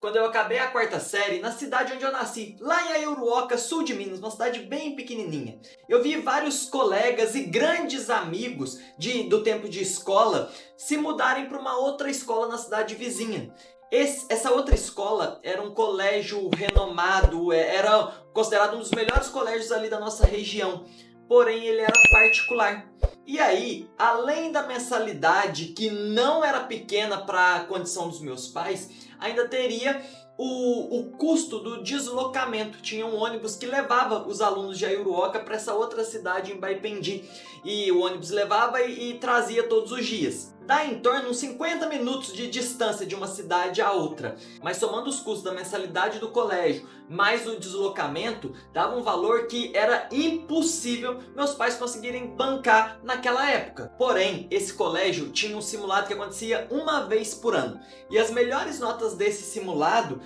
Quando eu acabei a quarta série, na cidade onde eu nasci, lá em Aiuruoca, sul de Minas, uma cidade bem pequenininha, eu vi vários colegas e grandes amigos do tempo de escola se mudarem para uma outra escola na cidade vizinha. Essa outra escola era um colégio renomado, era considerado um dos melhores colégios ali da nossa região, porém ele era particular. E aí, além da mensalidade, que não era pequena para a condição dos meus pais, ainda teria o custo do deslocamento. Tinha um ônibus que levava os alunos de Aiuruoca para essa outra cidade em Baipendi. E o ônibus levava e trazia todos os dias. Dá em torno de uns 50 minutos de distância de uma cidade a outra. Mas somando os custos da mensalidade do colégio, mais o deslocamento, dava um valor que era impossível meus pais conseguirem bancar naquela época. Porém, esse colégio tinha um simulado que acontecia uma vez por ano. E as melhores notas desse simulado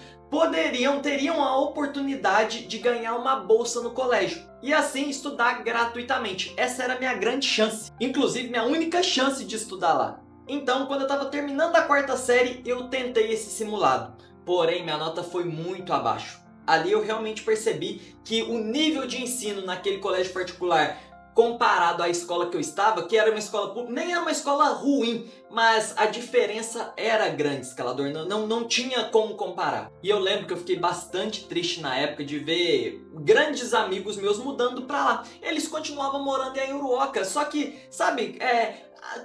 teriam a oportunidade de ganhar uma bolsa no colégio e assim estudar gratuitamente. Essa era a minha grande chance, inclusive minha única chance de estudar lá. Então, quando eu estava terminando a quarta série, eu tentei esse simulado, porém minha nota foi muito abaixo. Ali eu realmente percebi que o nível de ensino naquele colégio particular, comparado à escola que eu estava, que era uma escola pública, nem era uma escola ruim, mas a diferença era grande, escalador, não tinha como comparar. E eu lembro que eu fiquei bastante triste na época de ver grandes amigos meus mudando pra lá. Eles continuavam morando em Aiuruoca, só que, sabe,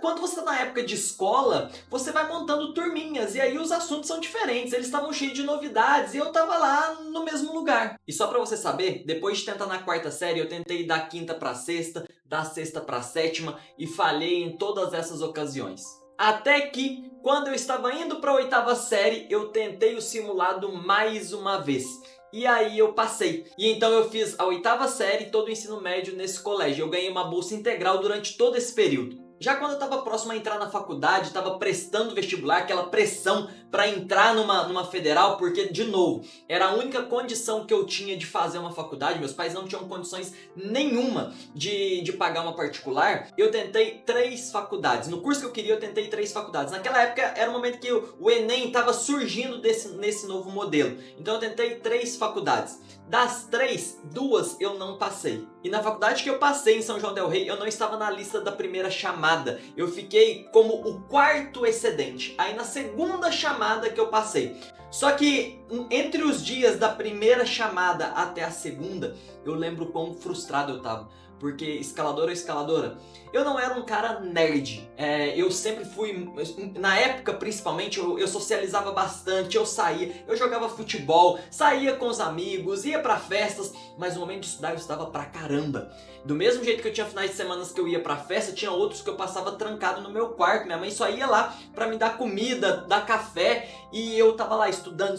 quando você tá na época de escola, você vai montando turminhas e aí os assuntos são diferentes, eles estavam cheios de novidades e eu tava lá no mesmo lugar. E só pra você saber, depois de tentar na quarta série, eu tentei da quinta pra sexta, da sexta pra sétima e falhei em todas essas ocasiões. Até que, quando eu estava indo pra oitava série, eu tentei o simulado mais uma vez. E aí eu passei. E então eu fiz a oitava série e todo o ensino médio nesse colégio. Eu ganhei uma bolsa integral durante todo esse período. Já quando eu estava próximo a entrar na faculdade, estava prestando vestibular, aquela pressão para entrar numa federal, porque, de novo, era a única condição que eu tinha de fazer uma faculdade. Meus pais não tinham condições nenhuma de pagar uma particular. Eu tentei 3 faculdades. No curso que eu queria, eu tentei 3 faculdades. Naquela época, era o momento que o Enem estava surgindo nesse novo modelo. Então eu tentei 3 faculdades. Das 3, 2 eu não passei. E na faculdade que eu passei, em São João del Rei, eu não estava na lista da primeira chamada. Eu fiquei como o 4º excedente. Aí na segunda chamada que eu passei. Só que entre os dias da primeira chamada até a segunda, eu lembro quão frustrado eu tava. Porque escaladora ou escaladora, eu não era um cara nerd. Eu sempre fui, na época principalmente, eu socializava bastante, eu saía, eu jogava futebol, saía com os amigos, ia pra festas, mas no momento de estudar eu estudava pra caramba. Do mesmo jeito que eu tinha finais de semana que eu ia pra festa, tinha outros que eu passava trancado no meu quarto. Minha mãe só ia lá pra me dar comida, dar café, e eu tava lá estudando,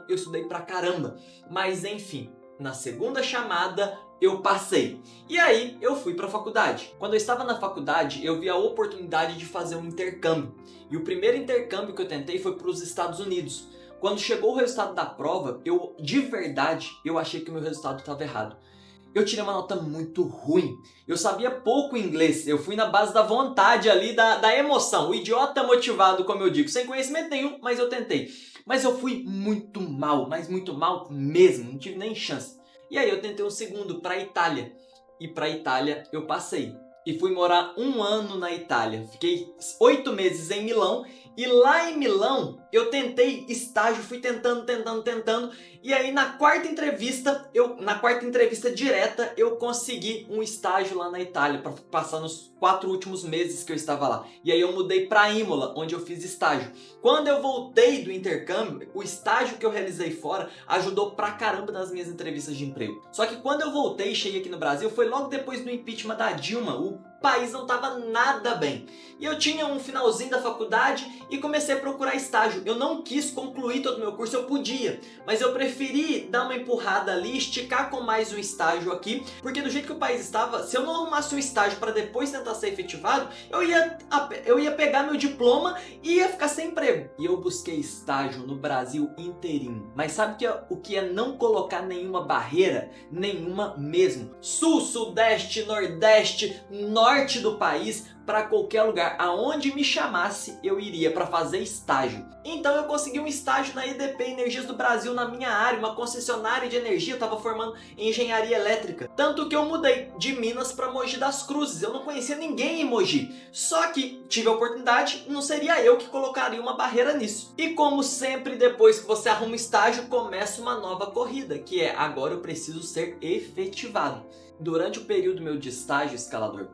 eu estudei pra caramba. Mas enfim, na segunda chamada eu passei. E aí eu fui para a faculdade. Quando eu estava na faculdade, eu vi a oportunidade de fazer um intercâmbio. E o primeiro intercâmbio que eu tentei foi para os Estados Unidos. Quando chegou o resultado da prova, de verdade, eu achei que o meu resultado estava errado. Eu tirei uma nota muito ruim. Eu sabia pouco inglês. Eu fui na base da vontade ali, da emoção. O idiota motivado, como eu digo. Sem conhecimento nenhum, mas eu tentei. Mas eu fui muito mal, mas muito mal mesmo. Não tive nem chance. E aí eu tentei um segundo para a Itália. E para a Itália eu passei. E fui morar 1 ano na Itália. Fiquei 8 meses em Milão. E lá em Milão eu tentei estágio, fui tentando. E aí na quarta entrevista direta, eu consegui um estágio lá na Itália para passar nos 4 últimos meses que eu estava lá. E aí eu mudei para Imola, onde eu fiz estágio. Quando eu voltei do intercâmbio, o estágio que eu realizei fora ajudou pra caramba nas minhas entrevistas de emprego. Só que quando eu voltei e cheguei aqui no Brasil, foi logo depois do impeachment da Dilma. O país não estava nada bem. E eu tinha um finalzinho da faculdade e comecei a procurar estágio. Eu não quis concluir todo o meu curso, eu podia, mas eu preferi dar uma empurrada ali, esticar com mais um estágio aqui, porque do jeito que o país estava, se eu não arrumasse um estágio para depois tentar ser efetivado, eu ia pegar meu diploma e ia ficar sem emprego. E eu busquei estágio no Brasil inteirinho. Mas sabe o que é não colocar nenhuma barreira? Nenhuma mesmo. Sul, Sudeste, Nordeste, Norte, norte do país, para qualquer lugar, aonde me chamasse eu iria para fazer estágio. Então eu consegui um estágio na EDP Energias do Brasil, na minha área, uma concessionária de energia. Eu estava formando em engenharia elétrica, tanto que eu mudei de Minas para Mogi das Cruzes. Eu não conhecia ninguém em Mogi, só que tive a oportunidade, não seria eu que colocaria uma barreira nisso. E como sempre, depois que você arruma estágio, começa uma nova corrida, que é: agora eu preciso ser efetivado. Durante o período meu de estágio, escalador,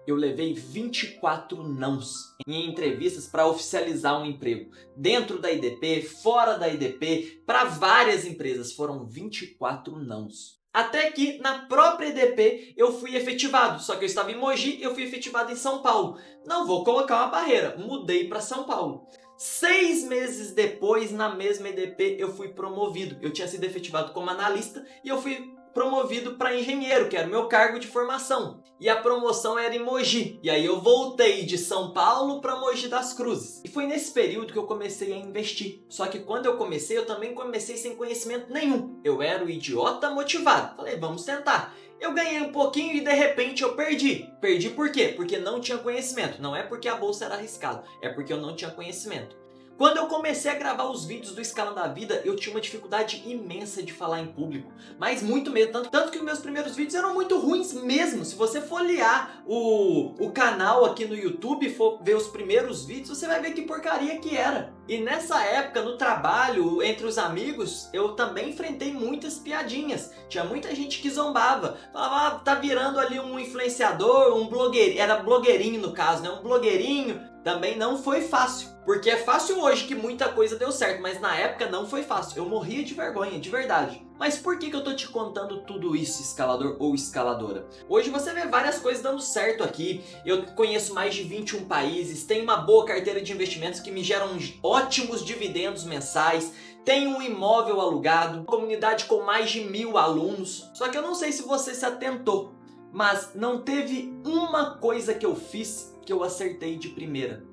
eu levei 24 nãos em entrevistas para oficializar um emprego. Dentro da IDP, fora da IDP, para várias empresas. Foram 24 nãos. Até que na própria IDP eu fui efetivado. Só que eu estava em Mogi, eu fui efetivado em São Paulo. Não vou colocar uma barreira, mudei para São Paulo. 6 meses depois, na mesma IDP, eu fui promovido. Eu tinha sido efetivado como analista e eu fui promovido para engenheiro, que era o meu cargo de formação. E a promoção era em Mogi. E aí eu voltei de São Paulo para Mogi das Cruzes. E foi nesse período que eu comecei a investir. Só que quando eu também comecei sem conhecimento nenhum. Eu era o idiota motivado. Falei, vamos tentar. Eu ganhei um pouquinho e de repente eu perdi. Perdi por quê? Porque não tinha conhecimento. Não é porque a bolsa era arriscada, é porque eu não tinha conhecimento. Quando eu comecei a gravar os vídeos do Escalando a Vida, eu tinha uma dificuldade imensa de falar em público. Mas muito mesmo, tanto que os meus primeiros vídeos eram muito ruins mesmo. Se você folhear o canal aqui no YouTube e for ver os primeiros vídeos, você vai ver que porcaria que era. E nessa época, no trabalho, entre os amigos, eu também enfrentei muitas piadinhas. Tinha muita gente que zombava. Falava, tá virando ali um influenciador, um blogueirinho. Era blogueirinho no caso, né? Um blogueirinho. Também não foi fácil. Porque é fácil hoje que muita coisa deu certo, mas na época não foi fácil. Eu morria de vergonha, de verdade. Mas por que eu tô te contando tudo isso, escalador ou escaladora? Hoje você vê várias coisas dando certo aqui. Eu conheço mais de 21 países, tenho uma boa carteira de investimentos que me geram ótimos dividendos mensais. Tenho um imóvel alugado, comunidade com mais de 1000 alunos. Só que eu não sei se você se atentou, mas não teve uma coisa que eu fiz que eu acertei de primeira.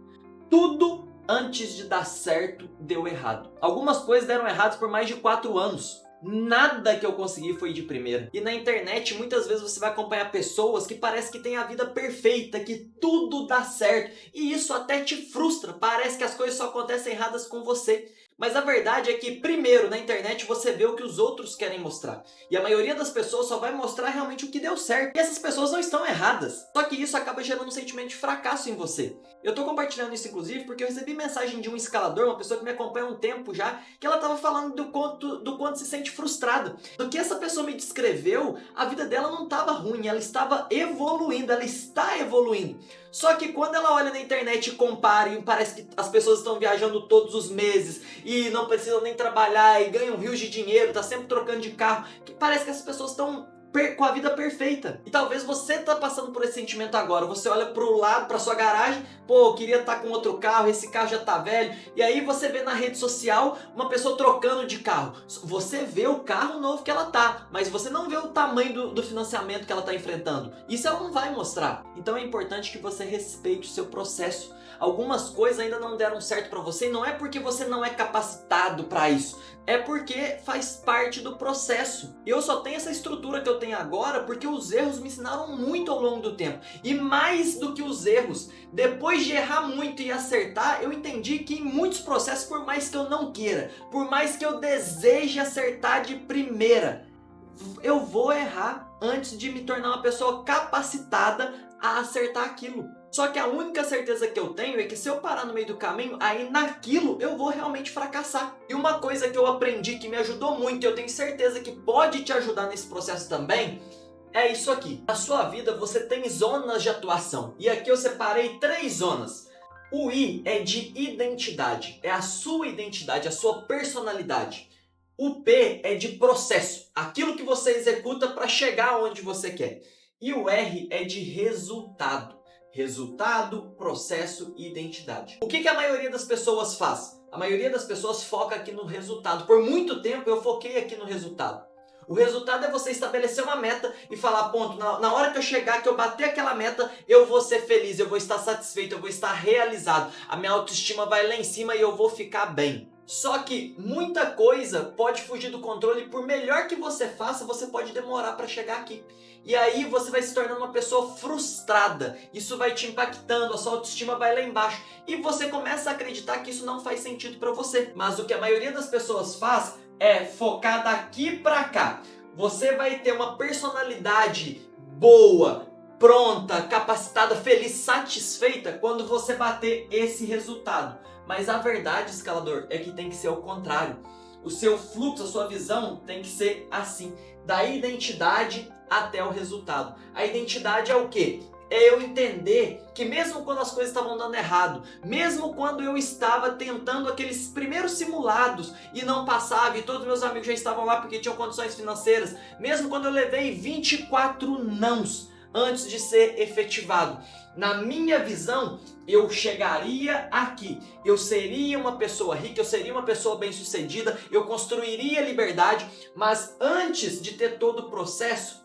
Tudo antes de dar certo deu errado. Algumas coisas deram errado por mais de 4 anos. Nada que eu consegui foi de primeira. E na internet muitas vezes você vai acompanhar pessoas que parece que têm a vida perfeita, que tudo dá certo. E isso até te frustra. Parece que as coisas só acontecem erradas com você. Mas a verdade é que, primeiro, na internet você vê o que os outros querem mostrar. E a maioria das pessoas só vai mostrar realmente o que deu certo. E essas pessoas não estão erradas. Só que isso acaba gerando um sentimento de fracasso em você. Eu tô compartilhando isso, inclusive, porque eu recebi mensagem de um escalador, uma pessoa que me acompanha há um tempo já, que ela tava falando do quanto se sente frustrada. Do que essa pessoa me descreveu, a vida dela não estava ruim, ela estava evoluindo, ela está evoluindo. Só que quando ela olha na internet e compara e parece que as pessoas estão viajando todos os meses e não precisam nem trabalhar e ganham rios de dinheiro, tá sempre trocando de carro, que parece que essas pessoas estão com a vida perfeita. E talvez você tá passando por esse sentimento agora. Você olha pro lado, pra sua garagem, pô, eu queria estar com outro carro, esse carro já tá velho. E aí você vê na rede social uma pessoa trocando de carro. Você vê o carro novo que ela tá, mas você não vê o tamanho do financiamento que ela tá enfrentando. Isso ela não vai mostrar. Então é importante que você respeite o seu processo. Algumas coisas ainda não deram certo pra você e não é porque você não é capacitado pra isso. É porque faz parte do processo. Eu só tenho essa estrutura que eu tenho agora porque os erros me ensinaram muito ao longo do tempo. E mais do que os erros, depois de errar muito e acertar, eu entendi que em muitos processos, por mais que eu não queira, por mais que eu deseje acertar de primeira, eu vou errar antes de me tornar uma pessoa capacitada a acertar aquilo. Só que a única certeza que eu tenho é que se eu parar no meio do caminho, aí naquilo eu vou realmente fracassar. E uma coisa que eu aprendi que me ajudou muito, e eu tenho certeza que pode te ajudar nesse processo também, é isso aqui. Na sua vida você tem zonas de atuação. E aqui eu separei 3 zonas. O I é de identidade. É a sua identidade, a sua personalidade. O P é de processo. Aquilo que você executa para chegar onde você quer. E o R é de resultado. Resultado, processo e identidade. O que a maioria das pessoas faz? A maioria das pessoas foca aqui no resultado. Por muito tempo eu foquei aqui no resultado. O resultado é você estabelecer uma meta e falar, ponto, na hora que eu chegar, que eu bater aquela meta, eu vou ser feliz, eu vou estar satisfeito, eu vou estar realizado. A minha autoestima vai lá em cima e eu vou ficar bem. Só que muita coisa pode fugir do controle e por melhor que você faça, você pode demorar para chegar aqui. E aí você vai se tornando uma pessoa frustrada. Isso vai te impactando, a sua autoestima vai lá embaixo. E você começa a acreditar que isso não faz sentido para você. Mas o que a maioria das pessoas faz é focar daqui para cá. Você vai ter uma personalidade boa, pronta, capacitada, feliz, satisfeita quando você bater esse resultado. Mas a verdade, escalador, é que tem que ser o contrário. O seu fluxo, a sua visão tem que ser assim, da identidade até o resultado. A identidade é o quê? É eu entender que mesmo quando as coisas estavam dando errado, mesmo quando eu estava tentando aqueles primeiros simulados e não passava e todos meus amigos já estavam lá porque tinham condições financeiras, mesmo quando eu levei 24 nãos antes de ser efetivado, na minha visão, eu chegaria aqui, eu seria uma pessoa rica, eu seria uma pessoa bem-sucedida, eu construiria liberdade, mas antes de ter todo o processo,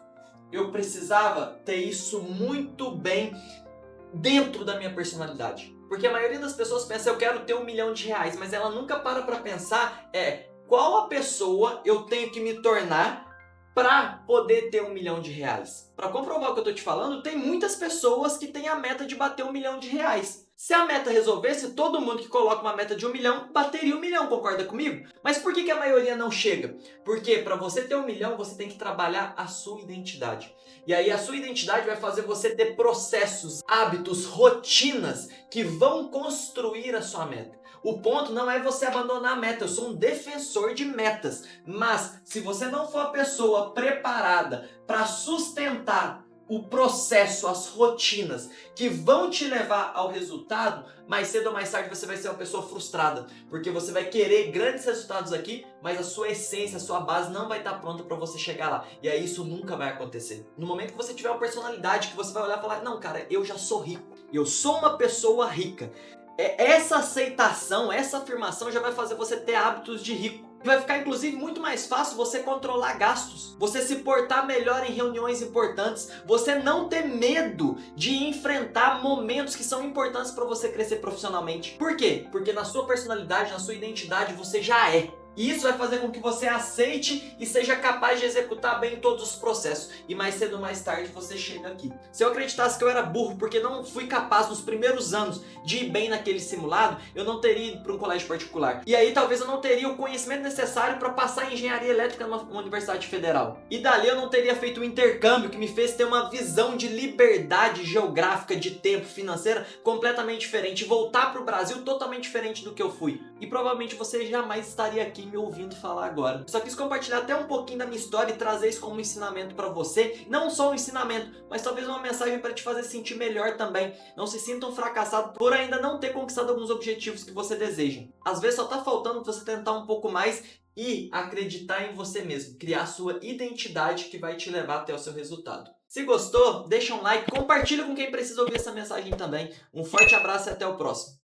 eu precisava ter isso muito bem dentro da minha personalidade. Porque a maioria das pessoas pensa, eu quero ter R$1 milhão, mas ela nunca para pensar qual a pessoa eu tenho que me tornar para poder ter R$1 milhão. Para comprovar o que eu tô te falando, tem muitas pessoas que têm a meta de bater R$1 milhão. Se a meta resolvesse, todo mundo que coloca uma meta de 1 milhão, bateria 1 milhão, concorda comigo? Mas por que a maioria não chega? Porque para você ter 1 milhão, você tem que trabalhar a sua identidade. E aí a sua identidade vai fazer você ter processos, hábitos, rotinas que vão construir a sua meta. O ponto não é você abandonar a meta, eu sou um defensor de metas. Mas se você não for a pessoa preparada para sustentar o processo, as rotinas que vão te levar ao resultado, mais cedo ou mais tarde você vai ser uma pessoa frustrada, porque você vai querer grandes resultados aqui, mas a sua essência, a sua base não vai estar pronta para você chegar lá. E aí isso nunca vai acontecer. No momento que você tiver uma personalidade que você vai olhar e falar, não cara, eu já sou rico, eu sou uma pessoa rica. Essa aceitação, essa afirmação já vai fazer você ter hábitos de rico. Vai ficar inclusive muito mais fácil você controlar gastos, você se portar melhor em reuniões importantes, você não ter medo de enfrentar momentos que são importantes para você crescer profissionalmente. Por quê? Porque na sua personalidade, na sua identidade, você já é. E isso vai fazer com que você aceite e seja capaz de executar bem todos os processos. E mais cedo ou mais tarde você chega aqui. Se eu acreditasse que eu era burro porque não fui capaz nos primeiros anos de ir bem naquele simulado, eu não teria ido para um colégio particular. E aí talvez eu não teria o conhecimento necessário para passar em engenharia elétrica numa universidade federal. E dali eu não teria feito o intercâmbio que me fez ter uma visão de liberdade geográfica, de tempo, financeira completamente diferente. E voltar para o Brasil totalmente diferente do que eu fui. E provavelmente você jamais estaria aqui me ouvindo falar agora. Só quis compartilhar até um pouquinho da minha história e trazer isso como um ensinamento para você. Não só um ensinamento, mas talvez uma mensagem para te fazer sentir melhor também. Não se sinta um fracassado por ainda não ter conquistado alguns objetivos que você deseja. Às vezes só tá faltando você tentar um pouco mais e acreditar em você mesmo. Criar sua identidade que vai te levar até o seu resultado. Se gostou, deixa um like, compartilha com quem precisa ouvir essa mensagem também. Um forte abraço e até o próximo.